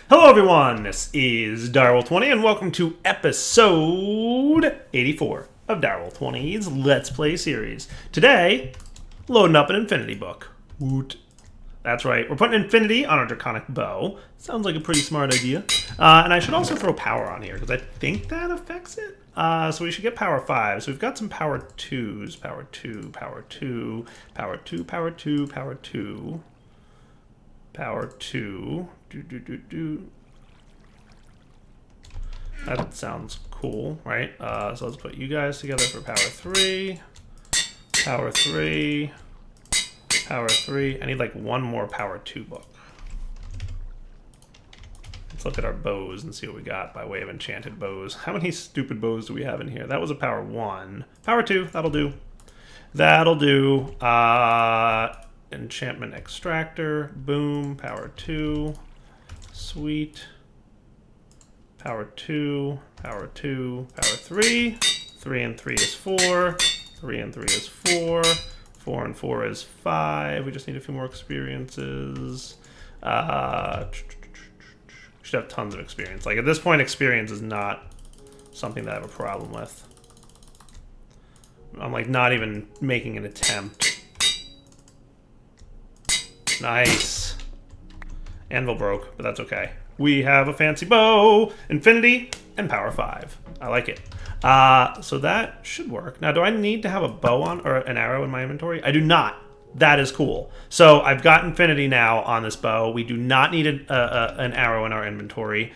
Hello everyone, this is Direwolf20 and welcome to episode 84 of Direwolf20's Let's Play series. Today, loading up an Infinity book. Woot. That's right, we're putting Infinity on our Draconic Bow. Sounds like a pretty smart idea. And I should also throw Power on here, because I think that affects it. So we should get Power 5. So we've got some Power 2s. Power 2, Power 2, Power 2, Power 2, Power 2. Power 2. That sounds cool, right? So let's put you guys together for Power 3. Power 3. Power 3. I need like one more Power 2 book. Let's look at our bows and see what we got by way of enchanted bows. How many stupid bows do we have in here? That was a Power 1. Power 2, that'll do. That'll do. Enchantment Extractor, boom, Power 2, sweet, Power 2, Power 2, Power 3, 3 and 3 is 4, 3 and 3 is 4, 4 and 4 is 5, we just need a few more experiences. We should have tons of experience. Like at this point, experience is not something that I have a problem with. I'm like not even making an attempt. Nice. Anvil broke, but that's okay. We have a fancy bow, Infinity, and Power 5. I like it. So that should work. Now, do I need to have a bow on or an arrow in my inventory? I do not. That is cool. So I've got Infinity now on this bow. We do not need an arrow in our inventory,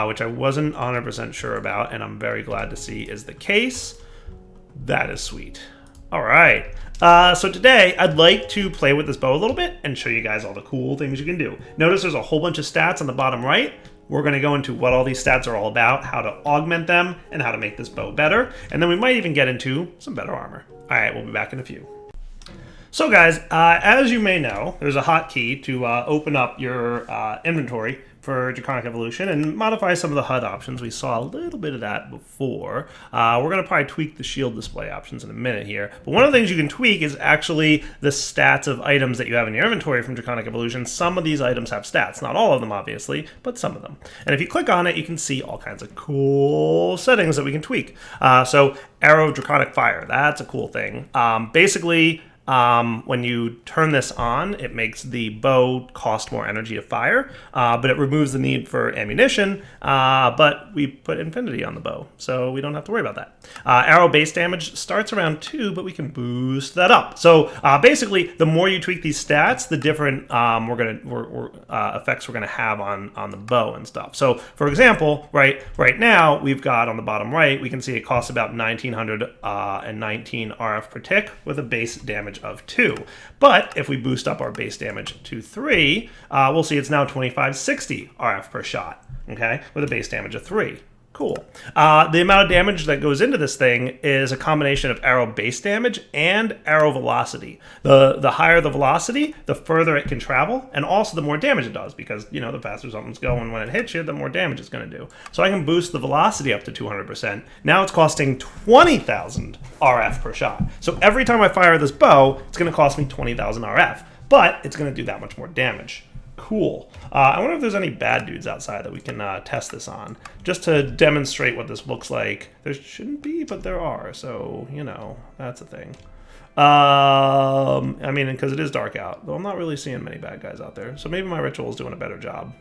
which I wasn't 100% sure about, and I'm very glad to see is the case. That is sweet. All right. So today, I'd like to play with this bow a little bit and show you guys all the cool things you can do. Notice there's a whole bunch of stats on the bottom right. We're going to go into what all these stats are all about, how to augment them, and how to make this bow better. And then we might even get into some better armor. All right, we'll be back in a few. So guys, as you may know, there's a hotkey to open up your inventory for Draconic Evolution and modify some of the HUD options. We saw a little bit of that before. We're going to probably tweak the shield display options in a minute here. But one of the things you can tweak is actually the stats of items that you have in your inventory from Draconic Evolution. Some of these items have stats. Not all of them, obviously, but some of them. And if you click on it, you can see all kinds of cool settings that we can tweak. So Arrow of Draconic Fire, that's a cool thing. Basically, when you turn this on, it makes the bow cost more energy to fire, but it removes the need for ammunition, but we put Infinity on the bow, so we don't have to worry about that. Arrow base damage starts around 2, but we can boost that up. So basically, the more you tweak these stats, the different effects we're gonna have on the bow and stuff. So for example, right now, we've got on the bottom right, we can see it costs about 1919 RF per tick with a base damage of 2. But if we boost up our base damage to 3, we'll see it's now 2560 RF per shot, okay, with a base damage of 3. Cool. The amount of damage that goes into this thing is a combination of arrow base damage and arrow velocity. The higher the velocity, the further it can travel, and also the more damage it does, because, you know, the faster something's going when it hits you, the more damage it's going to do. So I can boost the velocity up to 200%. Now it's costing 20,000 RF per shot. So every time I fire this bow, it's going to cost me 20,000 RF, but it's going to do that much more damage. Cool. I wonder if there's any bad dudes outside that we can test this on, just to demonstrate what this looks like. There shouldn't be, but there are, so, you know, that's a thing. I mean, because it is dark out, though I'm not really seeing many bad guys out there, so maybe my ritual is doing a better job.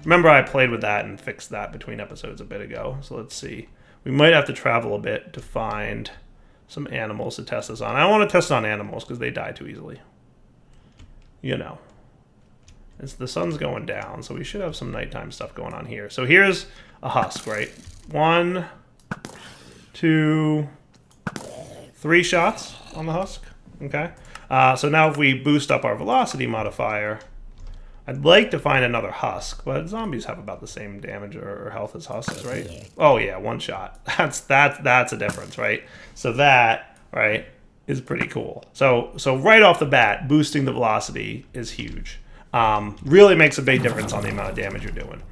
Remember, I played with that and fixed that between episodes a bit ago, so let's see. We might have to travel a bit to find some animals to test this on. I don't want to test it on animals, because they die too easily. You know. The sun's going down, so we should have some nighttime stuff going on here. So here's a husk, right? 1, 2, 3 shots on the husk, okay? So now if we boost up our velocity modifier, I'd like to find another husk, but zombies have about the same damage or health as husks, right? Oh yeah, 1 shot. That's a difference, right? So that, right, is pretty cool. So right off the bat, boosting the velocity is huge. Really makes a big difference on the amount of damage you're doing.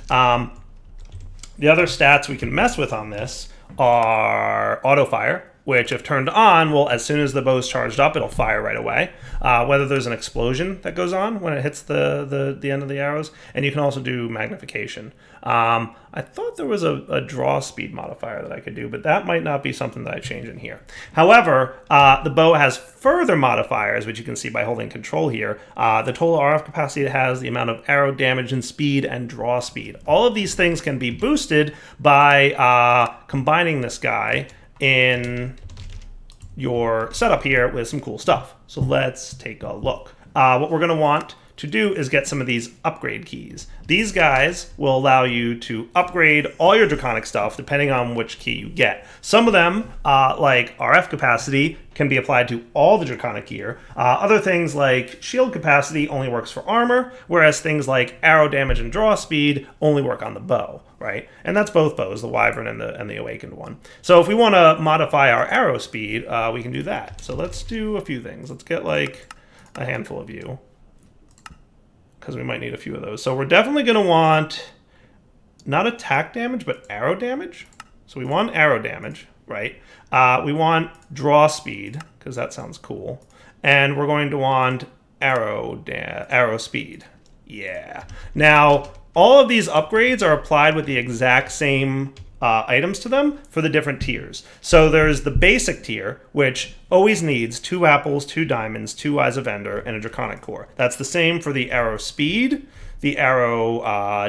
The other stats we can mess with on this are auto fire, which if turned on, will, as soon as the bow's charged up, it'll fire right away. Whether there's an explosion that goes on when it hits the end of the arrows, and you can also do magnification. I thought there was a draw speed modifier that I could do, but that might not be something that I change in here. However, the bow has further modifiers, which you can see by holding control here. The total RF capacity it has, the amount of arrow damage and speed, and draw speed. All of these things can be boosted by combining this guy in your setup here with some cool stuff. So let's take a look. What we're going to want to do is get some of these upgrade keys. These guys will allow you to upgrade all your draconic stuff depending on which key you get. Some of them, like RF capacity, can be applied to all the draconic gear. Other things like shield capacity only works for armor, whereas things like arrow damage and draw speed only work on the bow, right? And that's both bows, the Wyvern and the Awakened one. So if we want to modify our arrow speed, we can do that. So let's do a few things. Let's get like a handful of you, because we might need a few of those. So we're definitely going to want not attack damage, but arrow damage. So we want arrow damage, right? We want draw speed, because that sounds cool. And we're going to want arrow speed. Yeah. Now, all of these upgrades are applied with the exact same items to them for the different tiers. So there's the basic tier, which always needs 2 apples, 2 diamonds, 2 Eyes of Ender, and a Draconic Core. That's the same for the arrow speed, the arrow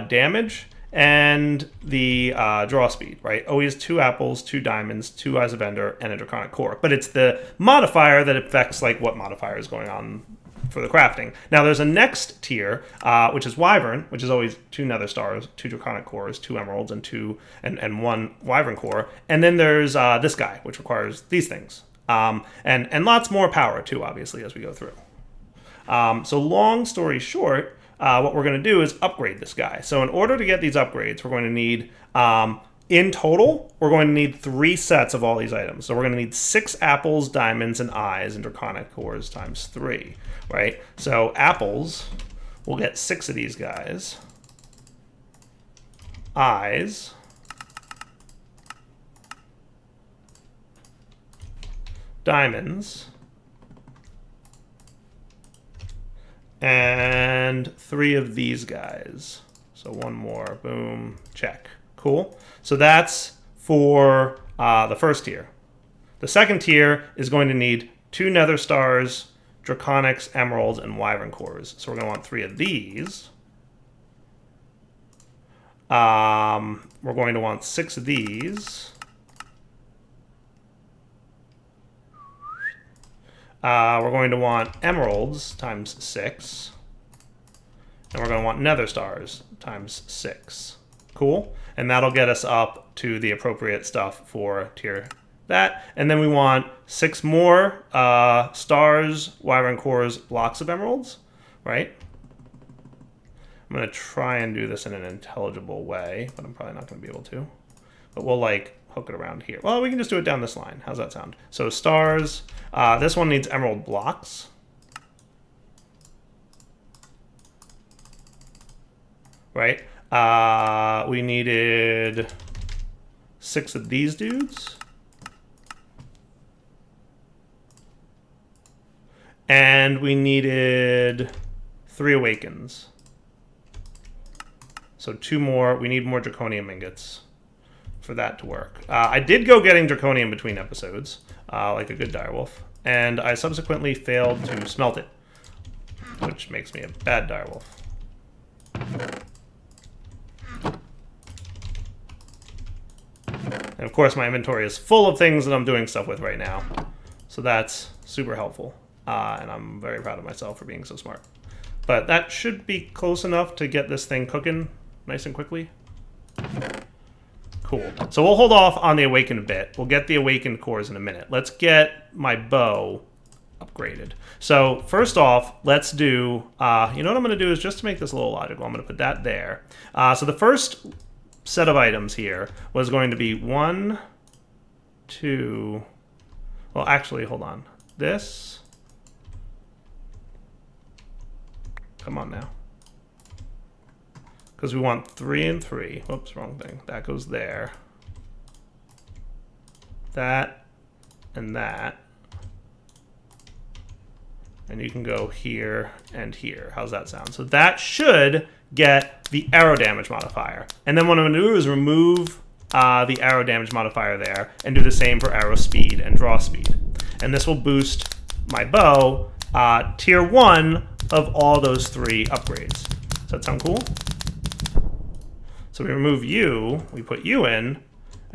damage, and the draw speed, right? Always 2 apples, 2 diamonds, 2 Eyes of Ender, and a Draconic Core. But it's the modifier that affects like what modifier is going on for the crafting. Now there's a next tier, which is Wyvern, which is always 2 Nether Stars, 2 Draconic Cores, 2 Emeralds, and 1 Wyvern Core. And then there's this guy, which requires these things. And lots more power too, obviously, as we go through. So long story short, what we're going to do is upgrade this guy. So in order to get these upgrades, we're going to need, in total, we're going to need 3 sets of all these items. So we're going to need 6 apples, diamonds, and eyes, and Draconic Cores times 3, right? So apples, we'll get 6 of these guys. Eyes. Diamonds. And 3 of these guys. So 1 more, boom, check. Cool. So that's for the first tier. The second tier is going to need 2 Nether Stars, Draconics, Emeralds, and Wyvern Cores. So we're going to want 3 of these. We're going to want 6 of these. We're going to want Emeralds times 6. And we're going to want Nether Stars times 6. Cool. And that'll get us up to the appropriate stuff for tier that. And then we want 6 more stars, Wyvern Cores, blocks of emeralds, right? I'm going to try and do this in an intelligible way, but I'm probably not going to be able to. But we'll like hook it around here. Well, we can just do it down this line. How's that sound? So stars, this one needs emerald blocks. Right? We needed 6 of these dudes. And we needed 3 awakens. So 2 more. We need more draconium ingots for that to work. I did go getting draconium between episodes, like a good direwolf. And I subsequently failed to smelt it, which makes me a bad direwolf. And of course, my inventory is full of things that I'm doing stuff with right now. So that's super helpful. And I'm very proud of myself for being so smart. But that should be close enough to get this thing cooking nice and quickly. Cool. So we'll hold off on the Awakened bit. We'll get the Awakened Cores in a minute. Let's get my bow upgraded. So first off, let's do, you know what I'm going to do is just to make this a little logical, I'm going to put that there. So the first set of items here was going to be 1, 2, well, actually, hold on. This, come on now. Because we want 3 and 3. Whoops, wrong thing. That goes there. That and that. And you can go here and here. How's that sound? So that should get the arrow damage modifier. And then what I'm gonna do is remove the arrow damage modifier there and do the same for arrow speed and draw speed. And this will boost my bow tier 1 of all those 3 upgrades. Does that sound cool? So we remove you, we put you in,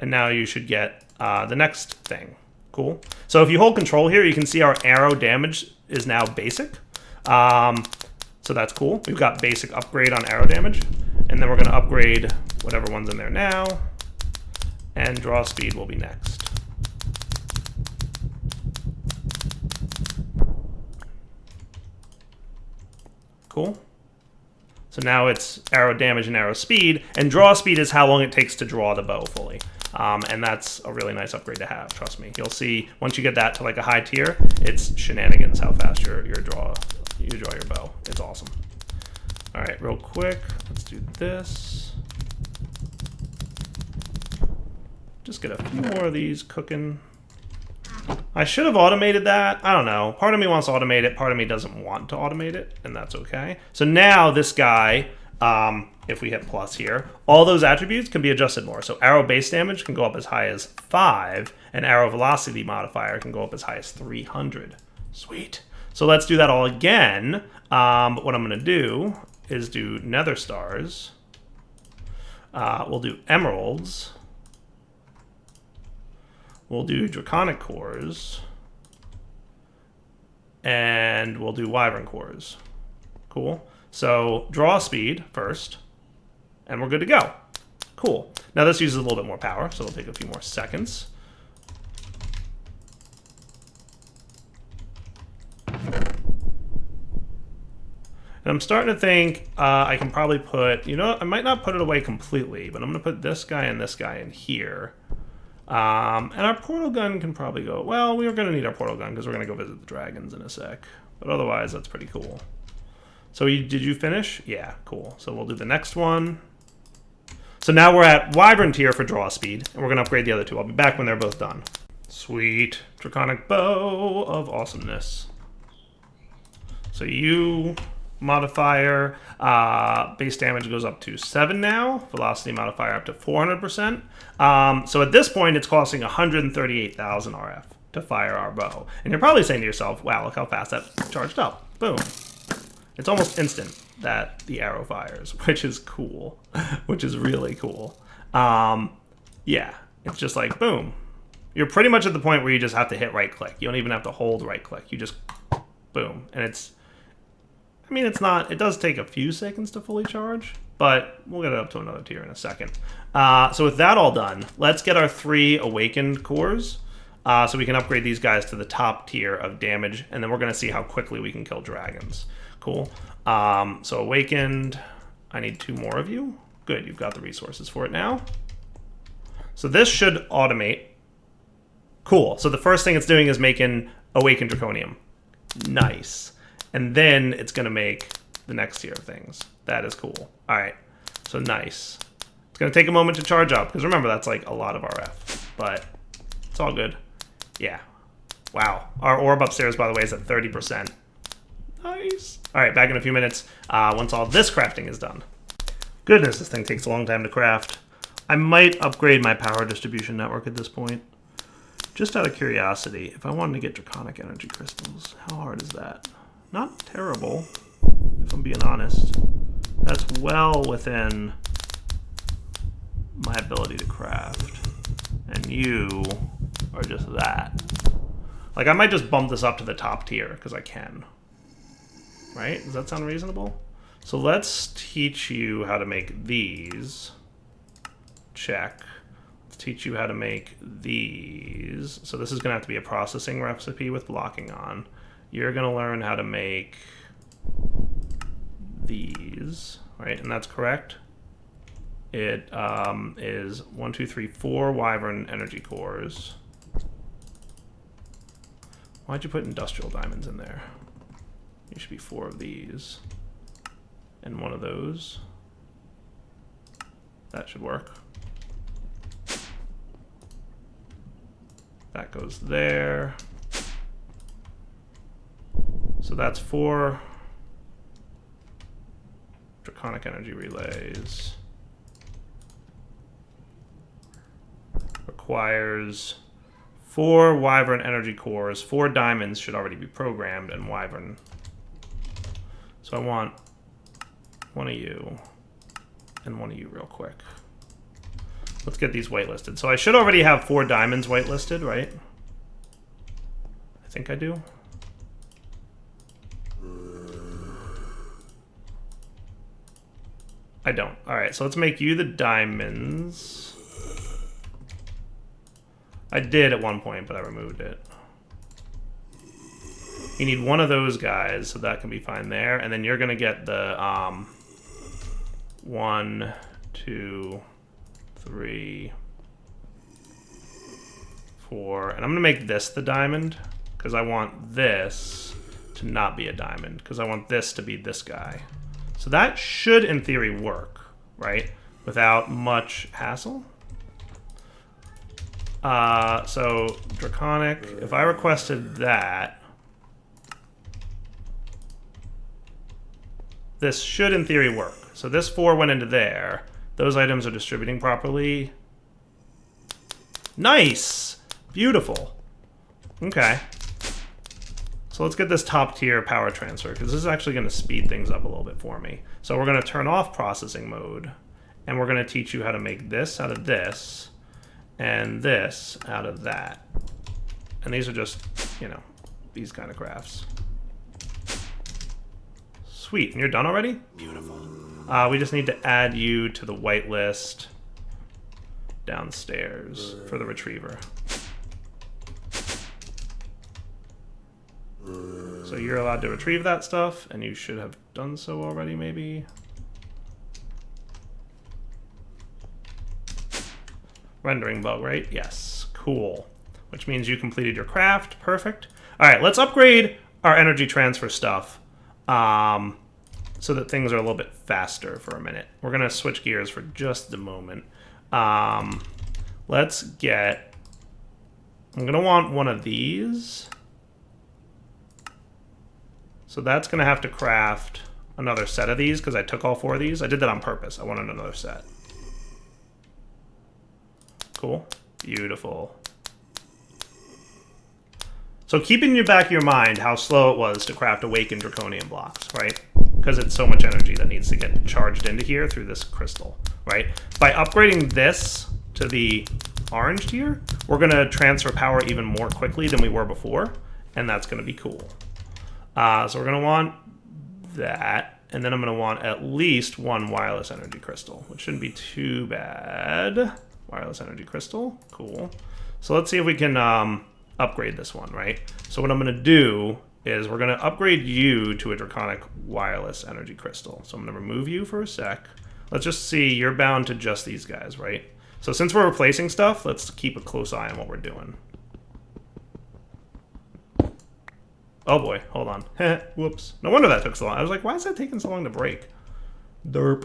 and now you should get the next thing. Cool. So if you hold control here, you can see our arrow damage is now basic. So that's cool. We've got basic upgrade on arrow damage. And then we're going to upgrade whatever one's in there now. And draw speed will be next. Cool. So now it's arrow damage and arrow speed. And draw speed is how long it takes to draw the bow fully. And that's a really nice upgrade to have, trust me. You'll see once you get that to like a high tier, it's shenanigans how fast you draw your bow. It's awesome. All right, real quick, let's do this. Just get a few more of these cooking. I should have automated that. I don't know. Part of me wants to automate it, part of me doesn't want to automate it, and that's okay. So now this guy, if we hit plus here, all those attributes can be adjusted more. So arrow base damage can go up as high as 5, and arrow velocity modifier can go up as high as 300. Sweet. So let's do that all again. But what I'm going to do is do nether stars. We'll do emeralds. We'll do draconic cores. And we'll do wyvern cores. Cool. So draw speed first. And we're good to go. Cool. Now this uses a little bit more power, so it'll take a few more seconds. And I'm starting to think I can probably put, you know, I might not put it away completely, but I'm going to put this guy and this guy in here. And our portal gun can probably go, well, we are going to need our portal gun because we're going to go visit the dragons in a sec. But otherwise, that's pretty cool. So did you finish? Yeah, cool. So we'll do the next one. So now we're at wyvern tier for draw speed, and we're going to upgrade the other two. I'll be back when they're both done. Sweet. Draconic bow of awesomeness. So you modifier, base damage goes up to 7 now. Velocity modifier up to 400%. So at this point, it's costing 138,000 RF to fire our bow. And you're probably saying to yourself, wow, look how fast that charged up. Boom. It's almost instant that the arrow fires, which is cool, which is really cool. Yeah, it's just like, boom. You're pretty much at the point where you just have to hit right click. You don't even have to hold right click. You just, boom. And it's, I mean, it's not, it does take a few seconds to fully charge, but we'll get it up to another tier in a second. So with that all done, let's get our 3 awakened cores. So we can upgrade these guys to the top tier of damage, and then we're going to see how quickly we can kill dragons. Cool. So awakened, I need 2 more of you. Good, you've got the resources for it now. So this should automate. Cool. So the first thing it's doing is making awakened draconium. Nice. And then it's going to make the next tier of things. That is cool. All right. So nice. It's going to take a moment to charge up, because remember, that's like a lot of RF. But it's all good. Yeah. Wow. Our orb upstairs, by the way, is at 30%. Nice. All right, back in a few minutes once all this crafting is done. Goodness, this thing takes a long time to craft. I might upgrade my power distribution network at this point. Just out of curiosity, if I wanted to get draconic energy crystals, how hard is that? Not terrible, if I'm being honest. That's well within my ability to craft. And you are just that. Like, I might just bump this up to the top tier, because I can. Right? Does that sound reasonable? So let's teach you how to make these. Check. Let's teach you how to make these. So this is going to have to be a processing recipe with blocking on. You're going to learn how to make these, right? And that's correct. It is 1, 2, 3, 4 wyvern energy cores. Why'd you put industrial diamonds in there? There should be 4 of these. And 1 of those. That should work. That goes there. So that's 4 draconic energy relays. Requires 4 wyvern energy cores. 4 diamonds should already be programmed, and wyvern. So I want one of you and one of you real quick. Let's get these whitelisted. So I should already have 4 diamonds whitelisted, right? I think I do. I don't. All right, so let's make you the diamonds. I did at one point, but I removed it. You need one of those guys, so that can be fine there. And then you're going to get the 1, 2, 3, 4. And I'm going to make this the diamond, because I want this to not be a diamond, because I want this to be this guy. So that should, in theory, work, right? Without much hassle. So, Draconic, if I requested that, this should, in theory, work. So this 4 went into there. Those items are distributing properly. Nice! Beautiful. Okay. So let's get this top tier power transfer, because this is actually going to speed things up a little bit for me. So we're going to turn off processing mode, and we're going to teach you how to make this out of this, and this out of that. And these are just, you know, these kind of crafts. Sweet, and you're done already? Beautiful. We just need to add you to the whitelist downstairs for the retriever. So you're allowed to retrieve that stuff, and you should have done so already, maybe. Rendering bug, right? Yes. Cool. Which means you completed your craft. Perfect. All right, let's upgrade our energy transfer stuff so that things are a little bit faster for a minute. We're going to switch gears for just a moment. Let's get... I'm going to want one of these. So that's going to have to craft another set of these because I took all 4 of these. I did that on purpose. I wanted another set. Cool. Beautiful. So keep in the back of your mind how slow it was to craft awakened draconian blocks, right? Because it's so much energy that needs to get charged into here through this crystal, right? By upgrading this to the orange tier, we're going to transfer power even more quickly than we were before, and that's going to be cool. So we're going to want that, and then I'm going to want at least 1 wireless energy crystal, which shouldn't be too bad. Wireless energy crystal, cool. So let's see if we can upgrade this one, right? So what I'm going to do is we're going to upgrade you to a draconic wireless energy crystal. So I'm going to remove you for a sec. Let's just see, you're bound to just these guys, right? So since we're replacing stuff, let's keep a close eye on what we're doing. Oh boy, hold on. Whoops. No wonder that took so long. I was like, why is that taking so long to break? Derp.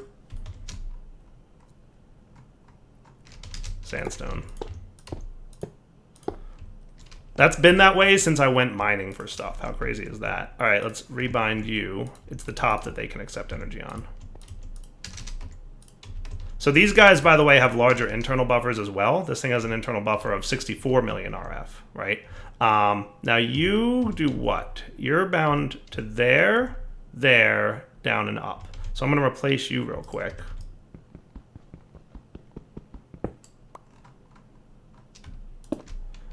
Sandstone. That's been that way since I went mining for stuff. How crazy is that? All right, let's rebind you. It's the top that they can accept energy on. So these guys, by the way, have larger internal buffers as well. This thing has an internal buffer of 64 million RF, right? Now you do what? You're bound to there, there, down, and up. So I'm going to replace you real quick.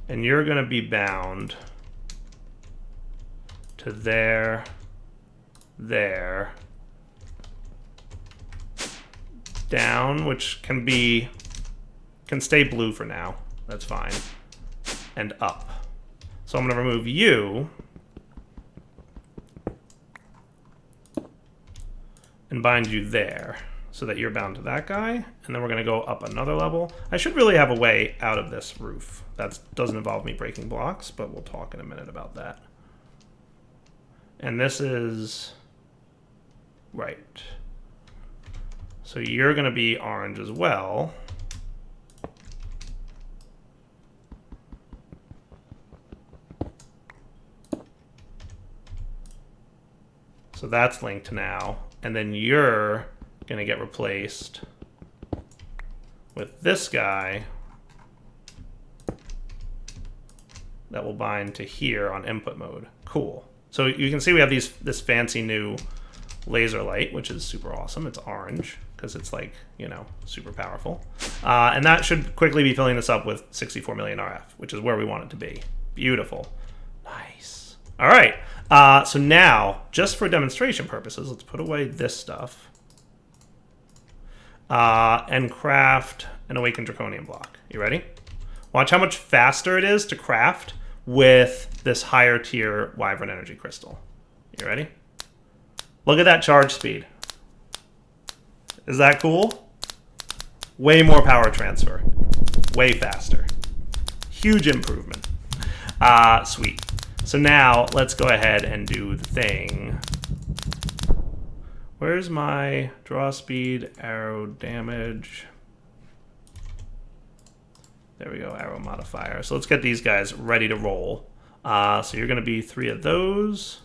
And you're going to be bound to there, there, down, which can stay blue for now. That's fine. And up. So I'm going to remove you and bind you there so that you're bound to that guy. And then we're going to go up another level. I should really have a way out of this roof. That doesn't involve me breaking blocks, but we'll talk in a minute about that. And this is right. So you're going to be orange as well. So that's linked now. And then you're going to get replaced with this guy that will bind to here on input mode. Cool. So you can see we have this fancy new laser light, which is super awesome. It's orange because it's like, you know, super powerful. And that should quickly be filling this up with 64 million RF, which is where we want it to be. Beautiful. Nice. All right. So now, just for demonstration purposes, let's put away this stuff and craft an Awakened Draconian block. You ready? Watch how much faster it is to craft with this higher tier Wyvern Energy Crystal. You ready? Look at that charge speed. Is that cool? Way more power transfer. Way faster. Huge improvement. Sweet. So now let's go ahead and do the thing. Where's my draw speed, arrow damage? There we go, arrow modifier. So let's get these guys ready to roll. So you're going to be 3 of those.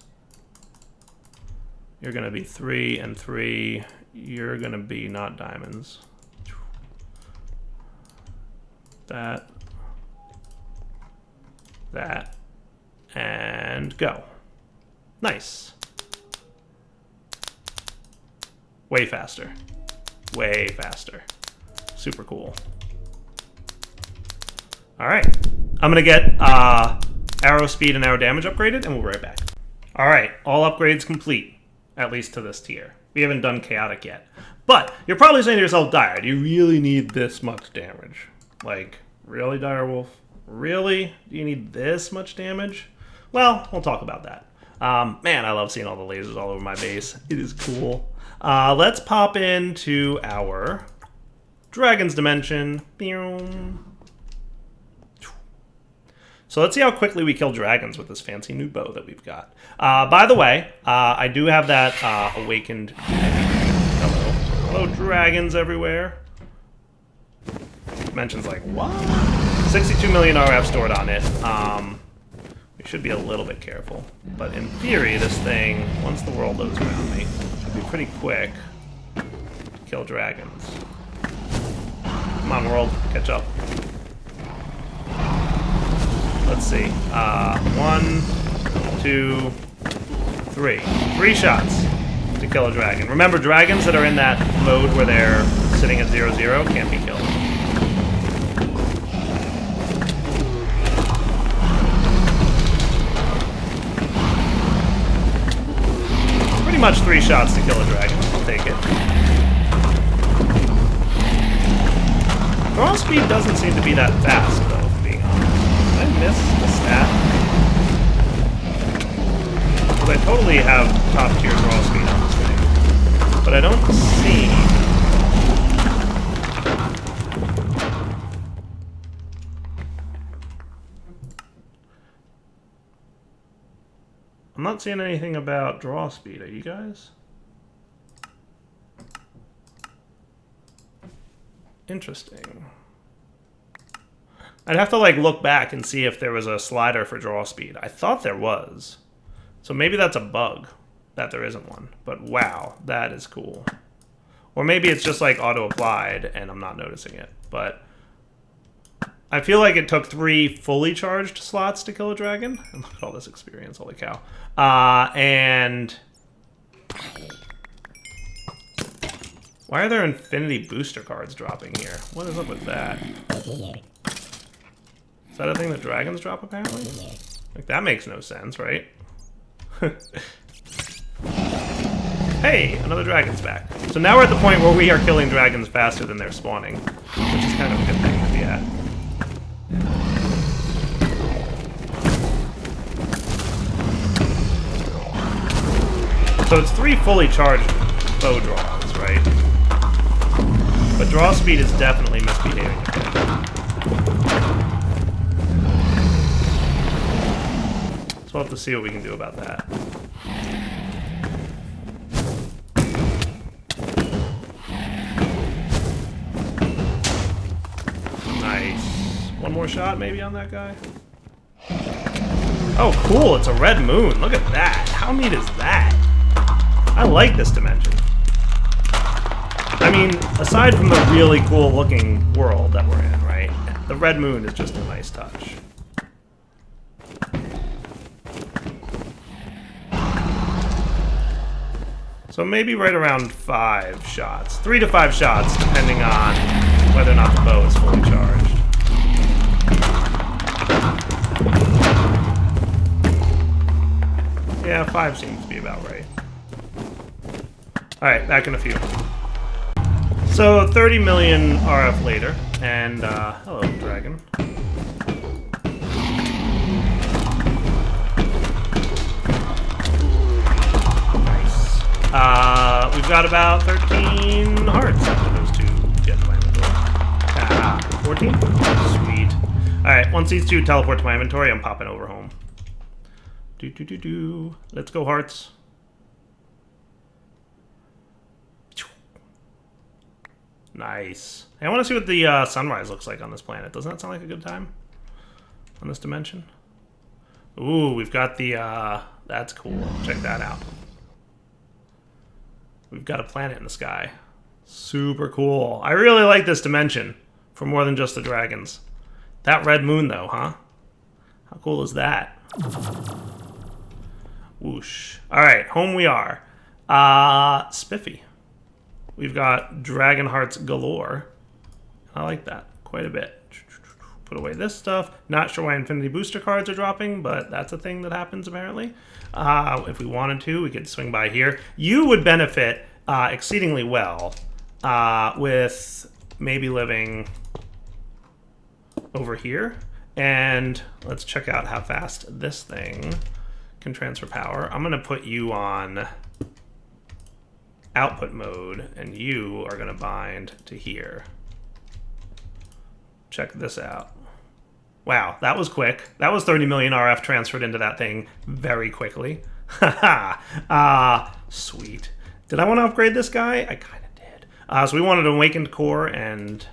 You're going to be 3 and 3. You're going to be not diamonds. That. That. And go. Nice. Way faster. Way faster. Super cool. All right. I'm going to get arrow speed and arrow damage upgraded, and we'll be right back. All right. All upgrades complete, at least to this tier. We haven't done chaotic yet. But you're probably saying to yourself, Dire, do you really need this much damage? Like, really, Direwolf? Really? Do you need this much damage? Well, we'll talk about that. Man, I love seeing all the lasers all over my base. It is cool. Let's pop into our Dragon's Dimension. So let's see how quickly we kill dragons with this fancy new bow that we've got. By the way, I do have that awakened... Hello. Hello, dragons everywhere. Dimension's like, what? 62 million RF stored on it. We should be a little bit careful. But in theory, this thing, once the world loads around me, should be pretty quick to kill dragons. Come on, world, catch up. Let's see. 1, 2, 3. 3 shots to kill a dragon. Remember, dragons that are in that mode where they're sitting at 0-0 can't be killed. Pretty much 3 shots to kill a dragon. I'll take it. Draw speed doesn't seem to be that fast, though. I missed the stat. Because I totally have top tier draw speed on this thing. But I don't see... I'm not seeing anything about draw speed. Are you guys? Interesting. I'd have to like look back and see if there was a slider for draw speed. I thought there was. So maybe that's a bug that there isn't one. But wow, that is cool. Or maybe it's just like auto applied and I'm not noticing it. But I feel like it took 3 fully charged slots to kill a dragon. And look at all this experience, holy cow. And why are there infinity booster cards dropping here? What is up with that? Is that a thing that dragons drop, apparently? Like, that makes no sense, right? Hey, another dragon's back. So now we're at the point where we are killing dragons faster than they're spawning, which is kind of a good thing to be at. So it's 3 fully charged bow draws, right? But draw speed is definitely misbehaving a bit. So we'll have to see what we can do about that. Nice. One more shot maybe on that guy. Oh, cool. It's a red moon. Look at that. How neat is that? I like this dimension. I mean, aside from the really cool looking world that we're in, right? The red moon is just a nice touch. So maybe right around 5 shots. 3 to 5 shots, depending on whether or not the bow is fully charged. Yeah, 5 seems to be about right. Alright, back in a few. So, 30 million RF later, and, hello, dragon. Nice. We've got about 13 hearts after those two get to my inventory. 14? Sweet. Alright, once these two teleport to my inventory, I'm popping over home. Let's go, hearts. Nice. Hey, I want to see what the sunrise looks like on this planet. Doesn't that sound like a good time? On this dimension? Ooh, we've got the, that's cool. Check that out. We've got a planet in the sky. Super cool. I really like this dimension for more than just the dragons. That red moon, though, huh? How cool is that? Whoosh. Alright, home we are. Spiffy. We've got dragon hearts galore. I like that quite a bit. Put away this stuff. Not sure why infinity booster cards are dropping, but that's a thing that happens apparently. If we wanted to, we could swing by here. You would benefit exceedingly well with maybe living over here. And let's check out how fast this thing can transfer power. I'm going to put you on output mode, and you are going to bind to here. Check this out. Wow, that was quick. That was 30 million RF transferred into that thing very quickly. Haha. Sweet. Did I want to upgrade this guy? I kind of did. So we wanted an awakened core, and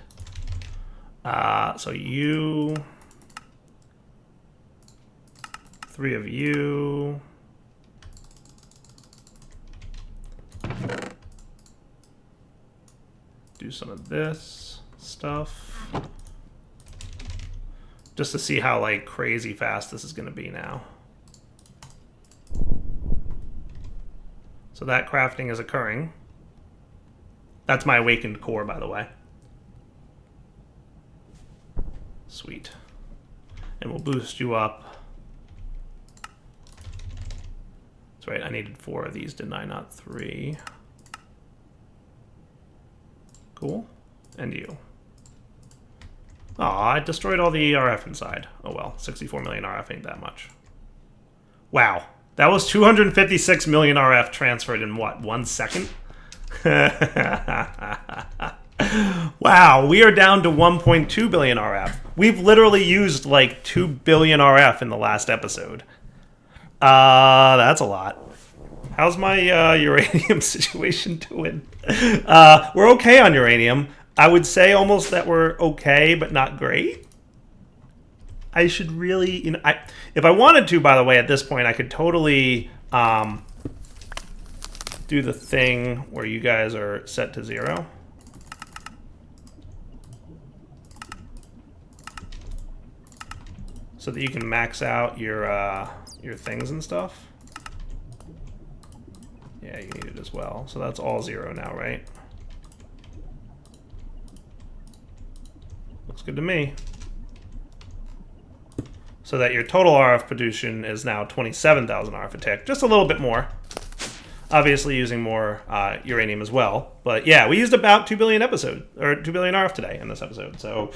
so you, 3 of you. Do some of this stuff. Just to see how like crazy fast this is going to be now. So that crafting is occurring. That's my awakened core, by the way. Sweet. And we'll boost you up. That's right, I needed 4 of these, didn't I? Not 3. Cool. And you. Aw, I destroyed all the RF inside. Oh well, 64 million RF ain't that much. Wow. That was 256 million RF transferred in what, 1 second? Wow, we are down to 1.2 billion RF. We've literally used like 2 billion RF in the last episode. That's a lot. How's my uranium situation doing? We're okay on uranium. I would say almost that we're okay, but not great. I should really, you know, if I wanted to, by the way, at this point, I could totally do the thing where you guys are set to 0. So that you can max out your things and stuff. Yeah, you need it as well. So that's all 0 now, right? Looks good to me. So that your total RF production is now 27,000 RF a tick. Just a little bit more. Obviously using more uranium as well. But yeah, we used about 2 billion RF today in this episode. So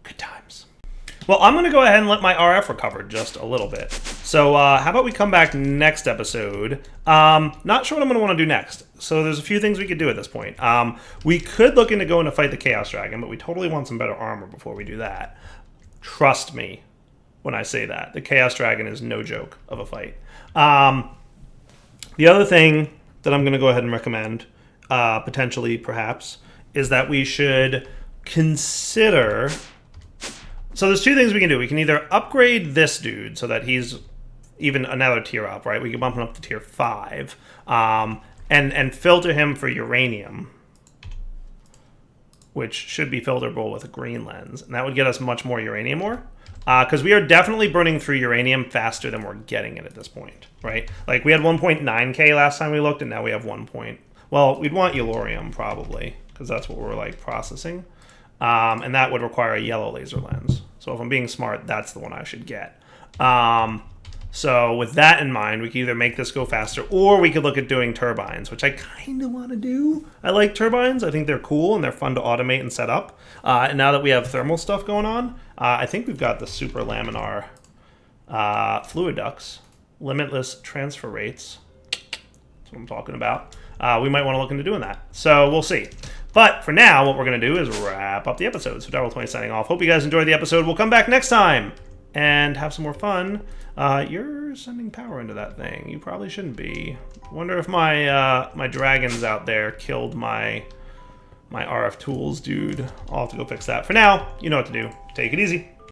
good times. Well, I'm going to go ahead and let my RF recover just a little bit. So how about we come back next episode? Not sure what I'm going to want to do next. So there's a few things we could do at this point. We could look into going to fight the Chaos Dragon, but we totally want some better armor before we do that. Trust me when I say that. The Chaos Dragon is no joke of a fight. The other thing that I'm going to go ahead and recommend, potentially perhaps, is that we should consider... So there's 2 things we can do. We can either upgrade this dude so that he's even another tier up, right? We can bump him up to tier 5. and filter him for uranium, which should be filterable with a green lens. And that would get us much more uranium ore. Because we are definitely burning through uranium faster than we're getting it at this point, right? Like, we had 1.9K last time we looked, and now we have 1. Well, we'd want yellorium, probably, because that's what we're, like, processing. And that would require a yellow laser lens. So if I'm being smart, that's the one I should get. So with that in mind, we can either make this go faster, or we could look at doing turbines, which I kind of want to do. I like turbines. I think they're cool, and they're fun to automate and set up. And now that we have thermal stuff going on, I think we've got the super laminar fluid ducts, limitless transfer rates. That's what I'm talking about. We might want to look into doing that. So we'll see. But for now, what we're going to do is wrap up the episode. So Darwell20 signing off. Hope you guys enjoyed the episode. We'll come back next time and have some more fun. You're sending power into that thing. You probably shouldn't be. Wonder if my my dragons out there killed my RF tools dude. I'll have to go fix that. For now, you know what to do. Take it easy.